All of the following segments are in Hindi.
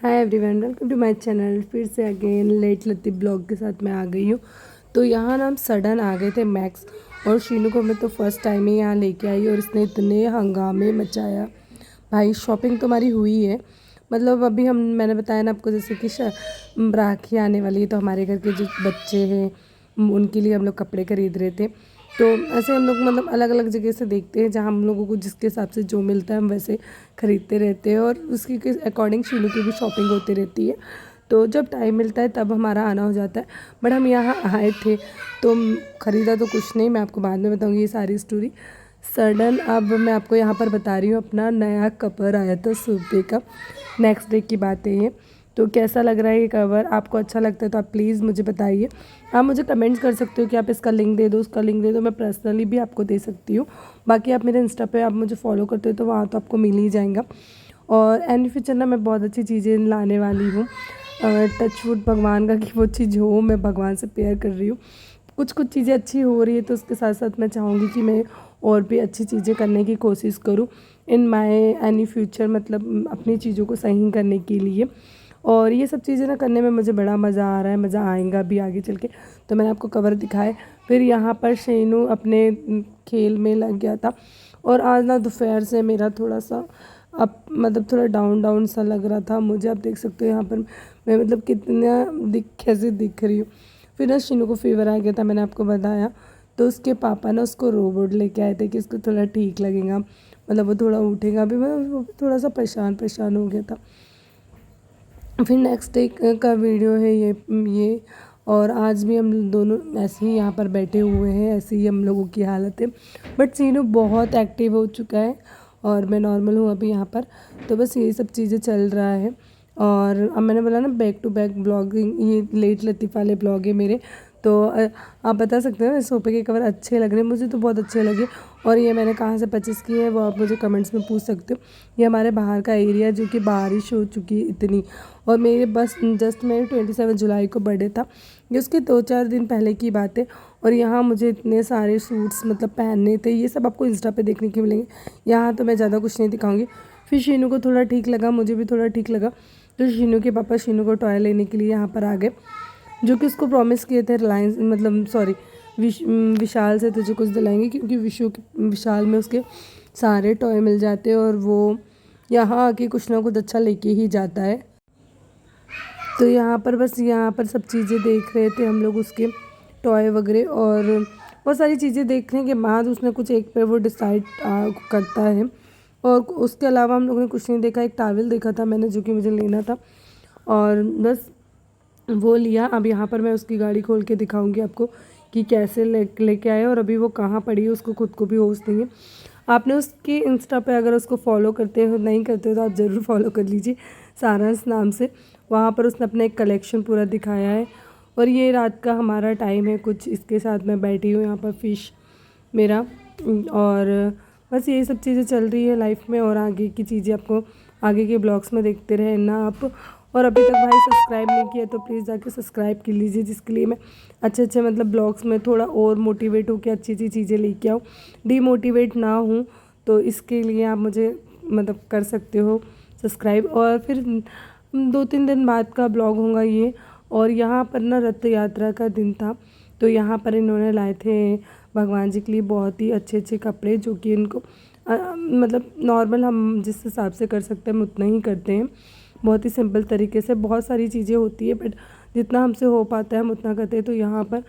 Hi everyone, welcome to my channel. फिर से अगेन लेट लती ब्लॉग के साथ मैं आ गई हूँ। तो यहाँ ना हम सडन आ गए थे मैक्स, और शीनू को मैं तो फर्स्ट टाइम ही यहाँ लेके आई और इसने इतने हंगामे मचाया। भाई शॉपिंग तो हमारी हुई है, मतलब अभी मैंने बताया ना आपको, जैसे कि राखी आने वाली है तो हमारे घर के जो बच्चे हैं उनके लिए हम लोग कपड़े खरीद रहे थे। तो ऐसे हम लोग मतलब अलग अलग जगह से देखते हैं, जहाँ हम लोगों को जिसके हिसाब से जो मिलता है हम वैसे ख़रीदते रहते हैं, और उसकी के अकॉर्डिंग शीनू की भी शॉपिंग होती रहती है। तो जब टाइम मिलता है तब हमारा आना हो जाता है। बट हम यहाँ आए थे तो ख़रीदा तो कुछ नहीं, मैं आपको बाद में बताऊँगी ये सारी स्टोरी। सडन अब मैं आपको यहाँ पर बता रही हूँ, अपना नया कवर आया था सोफे का। नेक्स्ट डे की बात है ये। तो कैसा लग रहा है ये कवर, आपको अच्छा लगता है तो आप प्लीज़ मुझे बताइए। आप मुझे कमेंट्स कर सकते हो कि आप इसका लिंक दे दो, उसका लिंक दे दो, मैं पर्सनली भी आपको दे सकती हूँ। बाकी आप मेरे इंस्टा पे आप मुझे फॉलो करते हो तो वहाँ तो आपको मिल ही जाएगा। और एनी फ्यूचर ना मैं बहुत अच्छी चीज़ें लाने वाली हूँ। टचवुड भगवान का कि वो चीज़ हो, मैं भगवान से प्रेयर कर रही हूँ। कुछ कुछ चीज़ें अच्छी हो रही है तो उसके साथ साथ मैं चाहूँगी कि मैं और भी अच्छी चीज़ें करने की कोशिश करूँ इन माय एनी फ्यूचर, मतलब अपनी चीज़ों को सही करने के लिए। और ये सब चीज़ें ना करने में मुझे बड़ा मज़ा आ रहा है, मज़ा आएगा भी आगे चल के। तो मैंने आपको कवर दिखाए। फिर यहाँ पर शेनू अपने खेल में लग गया था, और आज ना दोपहर से मेरा थोड़ा सा अब मतलब थोड़ा डाउन डाउन सा लग रहा था मुझे। आप देख सकते हो यहाँ पर मैं मतलब कितना कैसे दिख रही हूँ। फिर ना शीनू को फीवर आ गया था, मैंने आपको बताया। तो उसके पापा ना उसको रोबोट लेके आए थे कि इसको थोड़ा ठीक लगेगा, मतलब वो थोड़ा उठेगा भी, मतलब वो थोड़ा सा परेशान परेशान हो गया था। फिर नेक्स्ट डे का वीडियो है ये। और आज भी हम दोनों ऐसे ही यहाँ पर बैठे हुए हैं, ऐसे ही हम लोगों की हालत है। बट सीनू बहुत एक्टिव हो चुका है और मैं नॉर्मल हूँ अभी यहाँ पर। तो बस यही सब चीज़ें चल रहा है। और अब मैंने बोला ना बैक टू बैक ब्लॉगिंग, ये लेट लतीफ़ वाले ब्लॉग है मेरे। तो आप बता सकते हो सोफे के कवर अच्छे लग रहे हैं, मुझे तो बहुत अच्छे लगे। और ये मैंने कहाँ से परचेज़ किए है वो आप मुझे कमेंट्स में पूछ सकते हो। ये हमारे बाहर का एरिया, जो कि बारिश हो चुकी है इतनी। और मेरे बस जस्ट मेरे 27 जुलाई को बर्थडे था, ये उसके 2-4 दिन पहले की बात है। और यहाँ मुझे इतने सारे सूट्स मतलब पहनने थे, ये सब आपको इंस्टा पे देखने के मिलेंगे। यहाँ तो मैं ज़्यादा कुछ नहीं दिखाऊंगी। फिर शीनू को थोड़ा ठीक लगा, मुझे भी थोड़ा ठीक लगा। तो शीनू के पापा शीनू को टॉय लेने के लिए यहाँ पर आ गए, जो कि उसको प्रॉमिस किए थे रिलायंस, मतलब सॉरी विशाल से तुझे कुछ दिलाएंगे, क्योंकि विशाल में उसके सारे टॉय मिल जाते हैं और वो यहाँ आके कुछ ना कुछ अच्छा लेके ही जाता है। तो यहाँ पर बस यहाँ पर सब चीज़ें देख रहे थे हम लोग, उसके टॉय वगैरह, और बहुत सारी चीज़ें देखने के बाद उसने कुछ एक पे वो डिसाइड करता है। और उसके अलावा हम लोगों ने कुछ नहीं देखा। एक टावल देखा था मैंने, जो कि मुझे लेना था, और बस वो लिया। अब यहाँ पर मैं उसकी गाड़ी खोल के दिखाऊंगी आपको कि कैसे लेके आए, और अभी वो कहाँ पड़ी है उसको खुद को भी होश नहीं है। आपने उसके इंस्टा पे अगर उसको फॉलो करते हो, नहीं करते हो तो आप ज़रूर फॉलो कर लीजिए, सारांश नाम से। वहाँ पर उसने अपना एक कलेक्शन पूरा दिखाया है। और ये रात का हमारा टाइम है कुछ, इसके साथ मैं बैठी हूँ यहाँ पर फिश मेरा। और बस यही सब चीज़ें चल रही है लाइफ में, और आगे की चीज़ें आपको आगे के ब्लॉग्स में देखते रहना आप। और अभी तक भाई सब्सक्राइब नहीं किया तो प्लीज़ जाके सब्सक्राइब कर लीजिए, जिसके लिए मैं अच्छे अच्छे मतलब ब्लॉग्स में थोड़ा और मोटिवेट होकर अच्छी अच्छी चीज़ें लेके आऊँ, डीमोटिवेट ना हूँ। तो इसके लिए आप मुझे मतलब कर सकते हो सब्सक्राइब। और फिर 2-3 दिन बाद का ब्लॉग होगा ये। और यहाँ पर ना रथ यात्रा का दिन था, तो यहाँ पर इन्होंने लाए थे भगवान जी के लिए बहुत ही अच्छे अच्छे कपड़े, जो कि इनको मतलब नॉर्मल हम जिस हिसाब से कर सकते हैं हम उतना ही करते हैं, बहुत ही सिंपल तरीके से। बहुत सारी चीज़ें होती है बट जितना हमसे हो पाता है हम उतना करते हैं। तो यहाँ पर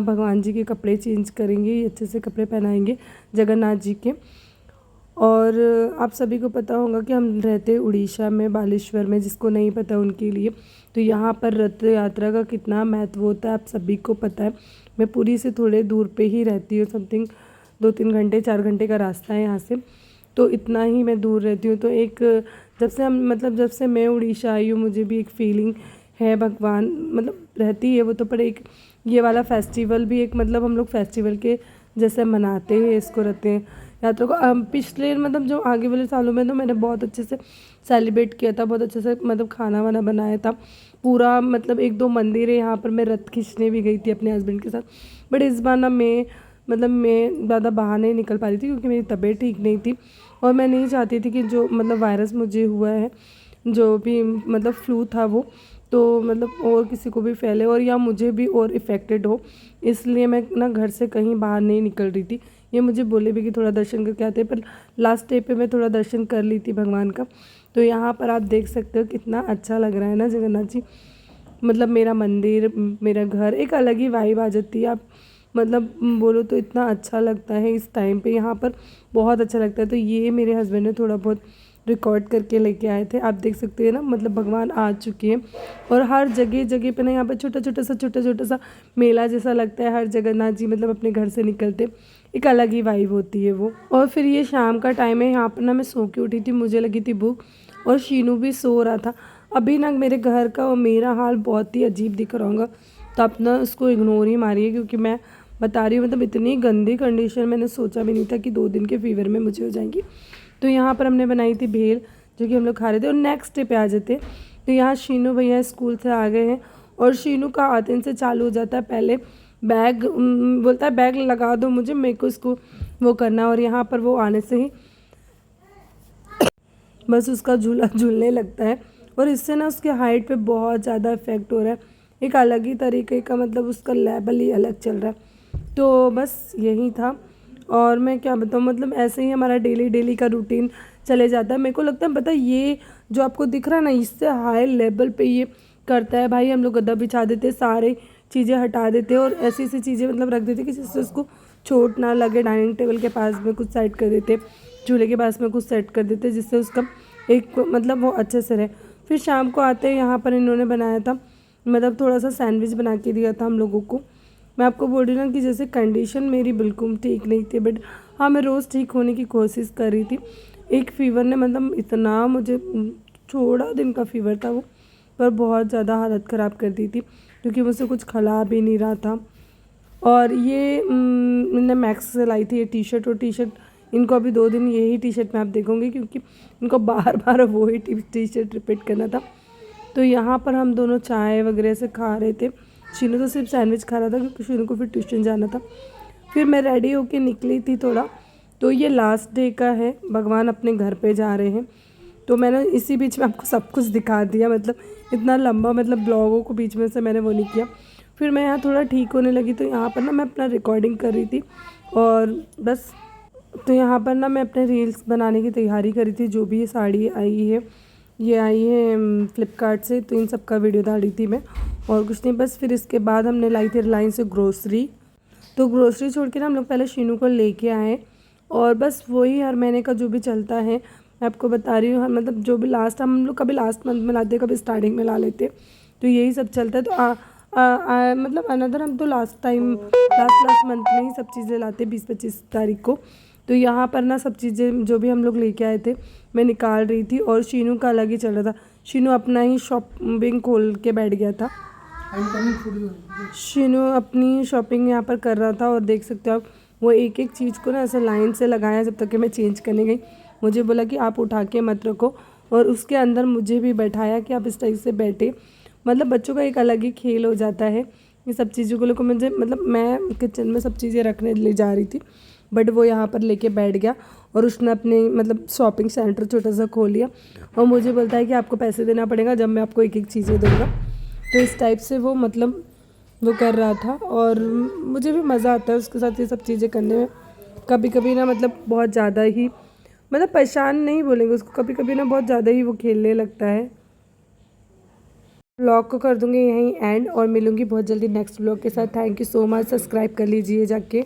भगवान जी के कपड़े चेंज करेंगे, अच्छे से कपड़े पहनाएंगे जगन्नाथ जी के। और आप सभी को पता होगा कि हम रहते हैं उड़ीसा में, बालेश्वर में, जिसको नहीं पता उनके लिए। तो यहाँ पर रथ यात्रा का कितना महत्व होता है आप सभी को पता है। मैं पुरी से थोड़े दूर पे ही रहती हूँ, समथिंग 2-3 घंटे 4 घंटे का रास्ता है यहाँ से। तो इतना ही मैं दूर रहती हूँ। तो एक जब से मैं उड़ीसा आई हूँ मुझे भी एक फीलिंग है, भगवान मतलब रहती है वो तो, पर एक ये वाला फेस्टिवल भी एक मतलब हम लोग फेस्टिवल के जैसे मनाते हैं इसको, रहते हैं यात्रा को। पिछले मतलब जो आगे वाले सालों में तो मैंने बहुत अच्छे से सेलिब्रेट किया था, बहुत अच्छे से मतलब खाना वाना बनाया था पूरा। मतलब 1-2 मंदिर है यहाँ पर, मैं रथ खींचने भी गई थी अपने हस्बैंड के साथ। बट इस बार ना मैं ज़्यादा बाहर नहीं निकल पा रही थी, क्योंकि मेरी तबीयत ठीक नहीं थी। और मैं नहीं चाहती थी कि जो मतलब वायरस मुझे हुआ है जो भी मतलब फ्लू था वो, तो मतलब और किसी को भी फैले और या मुझे भी और इफ़ेक्टेड हो, इसलिए मैं ना घर से कहीं बाहर नहीं निकल रही थी। ये मुझे बोले भी कि थोड़ा दर्शन करके आते हैं, पर लास्ट डे पे मैं थोड़ा दर्शन कर ली थी भगवान का। तो यहाँ पर आप देख सकते हो कितना अच्छा लग रहा है ना जगन्नाथ जी। मतलब मेरा मंदिर, मेरा घर, एक अलग ही वाइब आ जाती है। आप मतलब बोलो तो इतना अच्छा लगता है इस टाइम पे, यहाँ पर बहुत अच्छा लगता है। तो ये मेरे हस्बैंड ने थोड़ा बहुत रिकॉर्ड करके लेके आए थे। आप देख सकते हैं ना, मतलब भगवान आ चुके हैं और हर जगह जगह पे ना यहाँ पर छोटा छोटा सा मेला जैसा लगता है। हर जगन्नाथ जी मतलब अपने घर से निकलते, एक अलग ही वाइब होती है वो। और फिर ये शाम का टाइम है, यहाँ पर ना मैं सो के उठी थी, मुझे लगी थी भूख और शीनू भी सो रहा था। अभी ना मेरे घर का और मेरा हाल बहुत ही अजीब दिख रहा होगा, तो आप ना उसको इग्नोर ही मारिए, क्योंकि मैं बता रही हूँ मतलब इतनी गंदी कंडीशन, मैंने सोचा भी नहीं था कि 2 दिन के फीवर में मुझे हो जाएंगी। तो यहाँ पर हमने बनाई थी भेल, जो कि हम लोग खा रहे थे और नेक्स्ट डे पे आ जाते। तो यहाँ शीनू भैया स्कूल से आ गए हैं और शीनू का आते से चालू हो जाता है, पहले बैग बोलता है बैग लगा दो मुझे, मेरे को इसको वो करना। और यहाँ पर वो आने से ही बस उसका झूला झूलने लगता है और इससे ना उसके हाइट पे बहुत ज़्यादा इफेक्ट हो रहा है, एक अलग ही तरीके का, मतलब उसका लेवल ही अलग चल रहा है। तो बस यही था और मैं क्या बताऊँ, मतलब ऐसे ही हमारा डेली डेली का रूटीन चले जाता है। मेरे को लगता है पता है, ये जो आपको दिख रहा है ना, इससे हाई लेवल पे ये करता है भाई। हम लोग गद्दा बिछा देते, सारे चीज़ें हटा देते और ऐसी ऐसी चीज़ें मतलब रख देते कि जिससे उसको चोट ना लगे। डाइनिंग टेबल के पास में कुछ साइड कर देते, चूल्हे के पास में कुछ सेट कर देते, जिससे उसका एक मतलब वो अच्छे से रहे। फिर शाम को आते हैं, यहाँ पर इन्होंने बनाया था, मतलब थोड़ा सा सैंडविच बना के दिया था हम लोगों को। मैं आपको बोल रही हूँ ना कि जैसे कंडीशन मेरी बिल्कुल ठीक नहीं थी, बट हाँ मैं रोज़ ठीक होने की कोशिश कर रही थी। एक फ़ीवर ने मतलब इतना मुझे, थोड़ा दिन का फ़ीवर था वो, पर बहुत ज़्यादा हालत ख़राब कर दी थी, क्योंकि मुझसे कुछ खला भी नहीं रहा था। और ये मैंने मैक्स से लाई थी ये टी शर्ट, और टी शर्ट इनको अभी 2 दिन यही टी शर्ट में आप देखोगे, क्योंकि इनको बार बार वही टी शर्ट रिपीट करना था। तो यहाँ पर हम दोनों चाय वगैरह से खा रहे थे। शीनू तो सिर्फ सैंडविच खा रहा था, क्योंकि शीनू को फिर ट्यूशन जाना था। फिर मैं रेडी होके निकली थी थोड़ा। तो ये लास्ट डे का है, भगवान अपने घर पे जा रहे हैं। तो मैंने इसी बीच में आपको सब कुछ दिखा दिया, मतलब इतना लंबा मतलब ब्लॉगों को बीच में से मैंने वो नहीं किया। फिर मैं यहाँ थोड़ा ठीक होने लगी, तो यहाँ पर ना मैं अपना रिकॉर्डिंग कर रही थी और बस। तो यहाँ पर ना मैं अपने रील्स बनाने की तैयारी करी थी। जो भी ये साड़ी आई है, ये आई है फ्लिपकार्ट से, तो इन सब का वीडियो डाली थी मैं, और कुछ नहीं। बस फिर इसके बाद हमने लाई थी रिलायंस से ग्रोसरी। तो ग्रोसरी छोड़ के ना हम लोग पहले शीनू को लेके आए, और बस वही हर महीने का जो भी चलता है मैं आपको बता रही हूँ। मतलब जो भी लास्ट हम लोग कभी लास्ट मंथ में लाते, कभी स्टार्टिंग में ला लेते, तो यही सब चलता है। तो मतलब अनदर हम तो लास्ट लास्ट मंथ में ही सब चीज़ें लाते, 20-25 तारीख को। तो यहाँ पर ना सब चीज़ें जो भी हम लोग लेके आए थे मैं निकाल रही थी, और शीनू का अलग ही चल रहा था। शीनू अपना ही शॉपिंग खोल के बैठ गया था। शीनू अपनी शॉपिंग यहाँ पर कर रहा था, और देख सकते हो आप, वो एक एक चीज़ को ना ऐसे लाइन से लगाया। जब तक कि मैं चेंज करने गई, मुझे बोला कि आप उठा के मत रखो, और उसके अंदर मुझे भी बैठाया कि आप इस टाइप से बैठे। मतलब बच्चों का एक अलग ही खेल हो जाता है ये सब चीज़ों को लेकर। मुझे मतलब मैं किचन में सब चीज़ें रखने ले जा रही थी, बट वो यहाँ पर लेके बैठ गया, और उसने अपने मतलब शॉपिंग सेंटर छोटा सा खोल लिया, और मुझे बोलता है कि आपको पैसे देना पड़ेगा जब मैं आपको एक एक चीज़ें दूँगा। तो इस टाइप से वो मतलब वो कर रहा था, और मुझे भी मज़ा आता है उसके साथ ये सब चीज़ें करने में। कभी कभी ना मतलब बहुत ज़्यादा ही, मतलब परेशान नहीं बोलेंगे उसको, कभी कभी ना बहुत ज़्यादा ही वो खेलने लगता है। ब्लॉग को कर दूँगी यहीं एंड, और मिलूँगी बहुत जल्दी नेक्स्ट ब्लॉग के साथ। Thank you so much, subscribe कर लीजिए जाके।